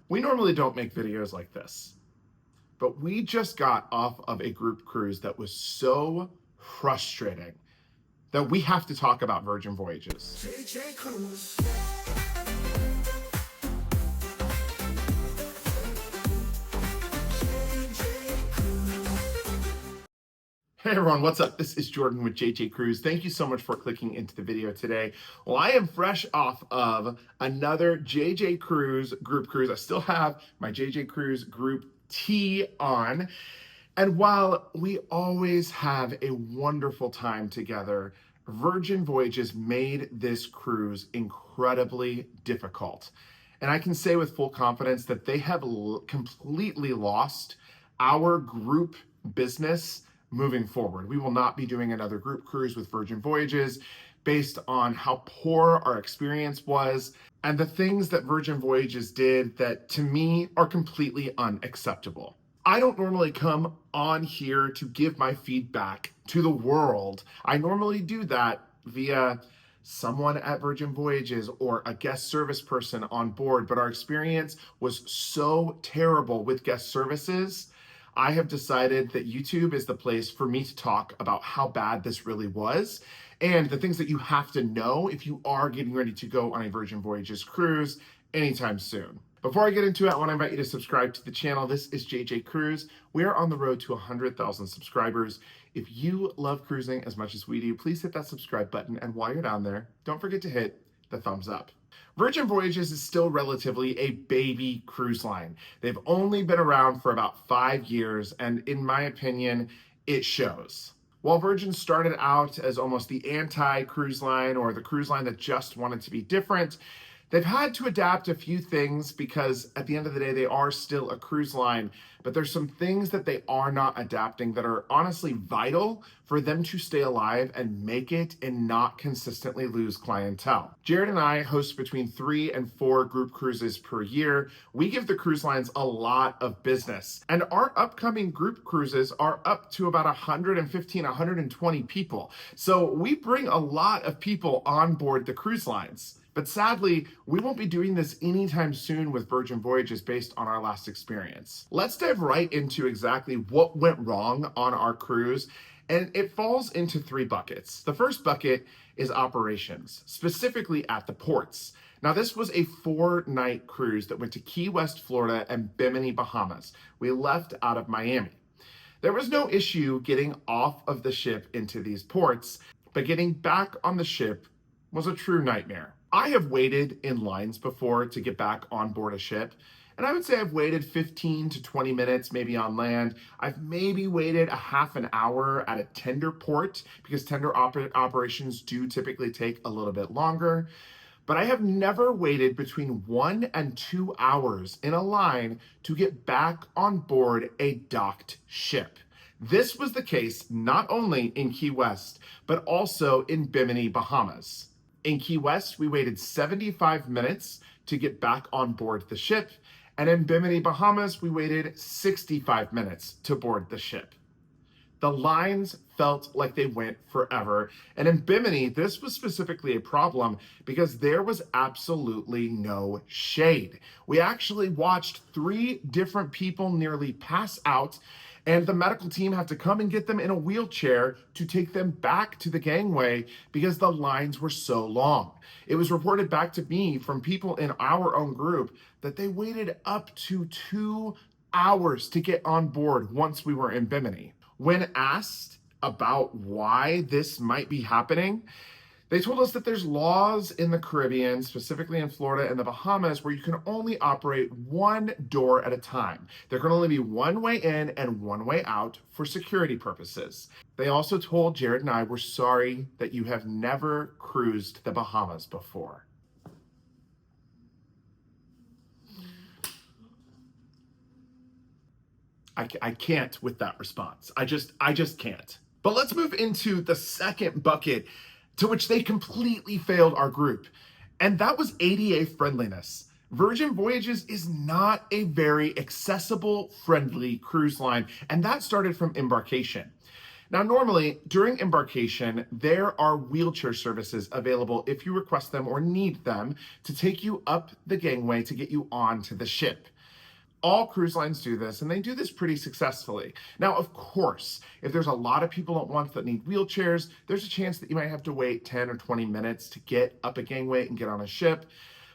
We normally don't make videos like this, but we just got off of a group cruise that was so frustrating that we have to talk about Virgin Voyages. Hey everyone, what's up? This is Jordan with JJ Cruise. Thank you so much for clicking into the video today. Well, I am fresh off of another JJ Cruise group cruise. I still have my JJ Cruise group tee on. And while we always have a wonderful time together, Virgin Voyages made this cruise incredibly difficult. And I can say with full confidence that they have completely lost our group business moving forward. We will not be doing another group cruise with Virgin Voyages based on how poor our experience was and the things that Virgin Voyages did that to me are completely unacceptable. I don't normally come on here to give my feedback to the world. I normally do that via someone at Virgin Voyages or a guest service person on board, but our experience was so terrible with guest services. I have decided that YouTube is the place for me to talk about how bad this really was and the things that you have to know if you are getting ready to go on a Virgin Voyages cruise anytime soon. Before I get into it, I want to invite you to subscribe to the channel. This is JJ Cruise. We are on the road to 100,000 subscribers. If you love cruising as much as we do, please hit that subscribe button. And while you're down there, don't forget to hit the thumbs up. Virgin Voyages is still relatively a baby cruise line. They've only been around for about 5 years, and in my opinion, it shows. While Virgin started out as almost the anti-cruise line or the cruise line that just wanted to be different, they've had to adapt a few things because at the end of the day, they are still a cruise line, but there's some things that they are not adapting that are honestly vital for them to stay alive and make it and not consistently lose clientele. Jared and I host between 3 and 4 group cruises per year. We give the cruise lines a lot of business, and our upcoming group cruises are up to about 115, 120 people. So we bring a lot of people on board the cruise lines. But sadly, we won't be doing this anytime soon with Virgin Voyages based on our last experience. Let's dive right into exactly what went wrong on our cruise, and it falls into 3 buckets. The first bucket is operations, specifically at the ports. Now, this was a 4-night cruise that went to Key West, Florida and Bimini, Bahamas. We left out of Miami. There was no issue getting off of the ship into these ports, but getting back on the ship was a true nightmare. I have waited in lines before to get back on board a ship, and I would say I've waited 15 to 20 minutes maybe on land. I've maybe waited a half an hour at a tender port because tender operations do typically take a little bit longer. But I have never waited between 1 and 2 hours in a line to get back on board a docked ship. This was the case not only in Key West, but also in Bimini, Bahamas. In Key West, we waited 75 minutes to get back on board the ship. And in Bimini, Bahamas, we waited 65 minutes to board the ship. The lines felt like they went forever. And in Bimini, this was specifically a problem because there was absolutely no shade. We actually watched 3 different people nearly pass out, and the medical team had to come and get them in a wheelchair to take them back to the gangway because the lines were so long. It was reported back to me from people in our own group that they waited up to 2 hours to get on board once we were in Bimini. When asked about why this might be happening, they told us that there's laws in the Caribbean, specifically in Florida and the Bahamas, where you can only operate 1 door at a time. There can only be 1 way in and 1 way out for security purposes. They also told Jared and I, we're sorry that you have never cruised the Bahamas before. I can't with that response. I just can't. But let's move into the second bucket to which they completely failed our group. And that was ADA friendliness. Virgin Voyages is not a very accessible, friendly cruise line, and that started from embarkation. Now, normally during embarkation, there are wheelchair services available if you request them or need them to take you up the gangway to get you onto the ship. All cruise lines do this, and they do this pretty successfully. Now, of course, if there's a lot of people at once that need wheelchairs, there's a chance that you might have to wait 10 or 20 minutes to get up a gangway and get on a ship.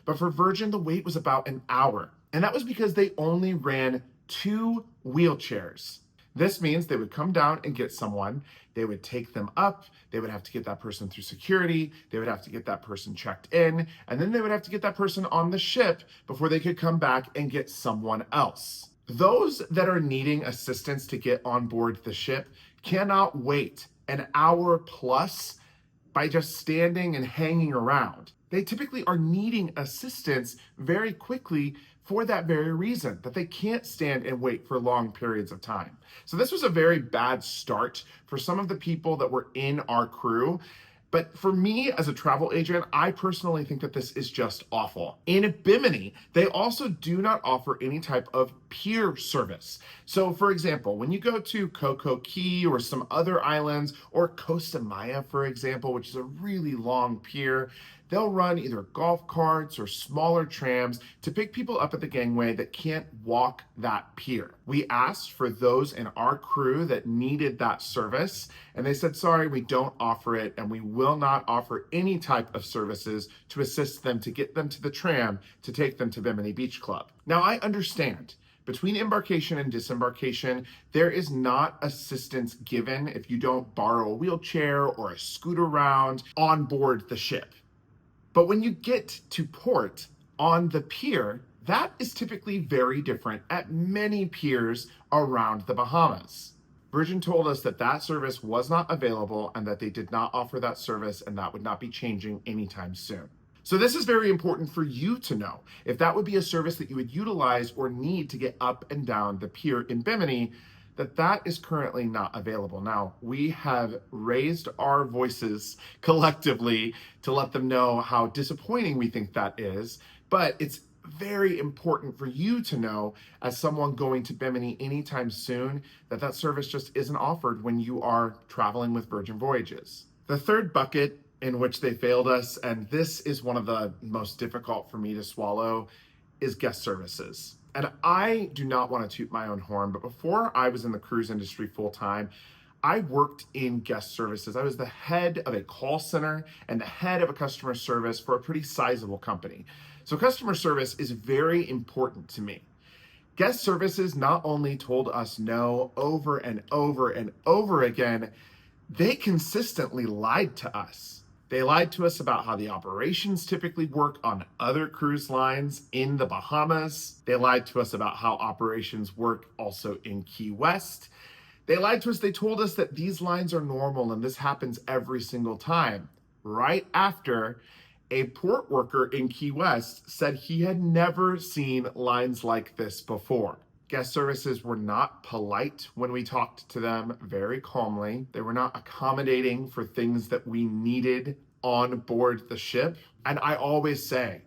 But for Virgin, the wait was about an hour. And that was because they only ran 2 wheelchairs. This means they would come down and get someone, they would take them up, they would have to get that person through security, they would have to get that person checked in, and then they would have to get that person on the ship before they could come back and get someone else. Those that are needing assistance to get on board the ship cannot wait an hour plus by just standing and hanging around. They typically are needing assistance very quickly for that very reason, that they can't stand and wait for long periods of time. So this was a very bad start for some of the people that were in our crew. But for me as a travel agent, I personally think that this is just awful. In Bimini, they also do not offer any type of pier service. So for example, when you go to Coco Key or some other islands, or Costa Maya, for example, which is a really long pier, they'll run either golf carts or smaller trams to pick people up at the gangway that can't walk that pier. We asked for those in our crew that needed that service, and they said, sorry, we don't offer it, and we will not offer any type of services to assist them to get them to the tram to take them to Bimini Beach Club. Now, I understand. Between embarkation and disembarkation, there is not assistance given if you don't borrow a wheelchair or a scooter around on board the ship. But when you get to port on the pier, that is typically very different at many piers around the Bahamas. Virgin told us that that service was not available and that they did not offer that service, and that would not be changing anytime soon. So this is very important for you to know. If that would be a service that you would utilize or need to get up and down the pier in Bimini, that is currently not available. Now, we have raised our voices collectively to let them know how disappointing we think that is, but it's very important for you to know, as someone going to Bimini anytime soon, that that service just isn't offered when you are traveling with Virgin Voyages. The third bucket in which they failed us, and this is one of the most difficult for me to swallow, is guest services. And I do not want to toot my own horn, but before I was in the cruise industry full time, I worked in guest services. I was the head of a call center and the head of a customer service for a pretty sizable company. So customer service is very important to me. Guest services not only told us no over and over and over again, they consistently lied to us. They lied to us about how the operations typically work on other cruise lines in the Bahamas. They lied to us about how operations work also in Key West. They lied to us. They told us that these lines are normal and this happens every single time, right after a port worker in Key West said he had never seen lines like this before. Guest services were not polite when we talked to them very calmly. They were not accommodating for things that we needed on board the ship. And I always say,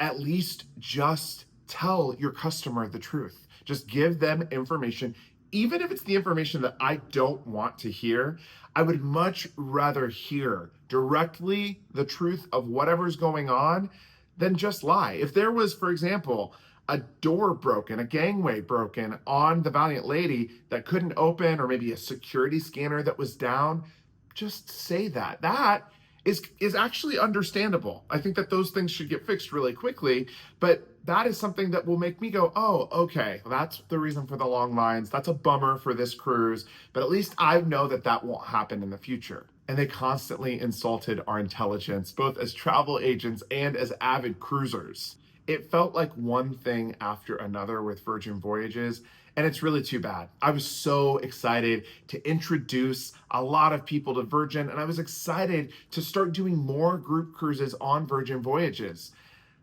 at least just tell your customer the truth. Just give them information. Even if it's the information that I don't want to hear, I would much rather hear directly the truth of whatever's going on than just lie. If there was, for example, a door broken, a gangway broken on the Valiant Lady that couldn't open, or maybe a security scanner that was down, just say that. That is actually understandable. I think that those things should get fixed really quickly, but that is something that will make me go, oh, okay, that's the reason for the long lines. That's a bummer for this cruise, but at least I know that that won't happen in the future. And they constantly insulted our intelligence, both as travel agents and as avid cruisers. It felt like one thing after another with Virgin Voyages, and it's really too bad. I was so excited to introduce a lot of people to Virgin, and I was excited to start doing more group cruises on Virgin Voyages,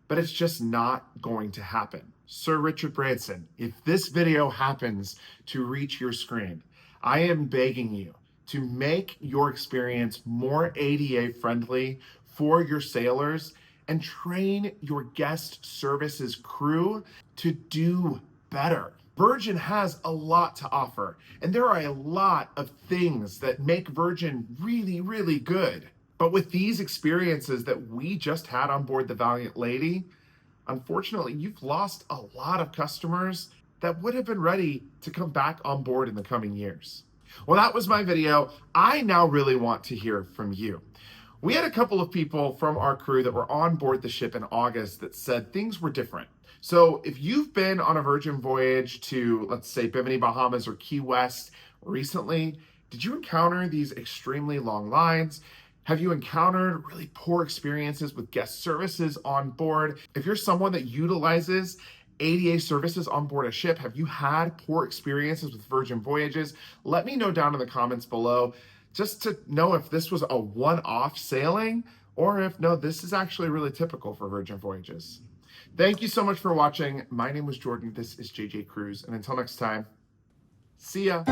but it's just not going to happen. Sir Richard Branson, if this video happens to reach your screen, I am begging you to make your experience more ADA friendly for your sailors and train your guest services crew to do better. Virgin has a lot to offer, and there are a lot of things that make Virgin really, really good. But with these experiences that we just had on board the Valiant Lady, unfortunately, you've lost a lot of customers that would have been ready to come back on board in the coming years. Well, that was my video. I now really want to hear from you. We had a couple of people from our crew that were on board the ship in August that said things were different. So if you've been on a Virgin voyage to, let's say, Bimini, Bahamas, or Key West recently, did you encounter these extremely long lines? Have you encountered really poor experiences with guest services on board? If you're someone that utilizes ADA services on board a ship, have you had poor experiences with Virgin Voyages? Let me know down in the comments below, just to know if this was a one-off sailing or if no, this is actually really typical for Virgin Voyages. Thank you so much for watching. My name was Jordan. This is JJ Cruise. And until next time, see ya.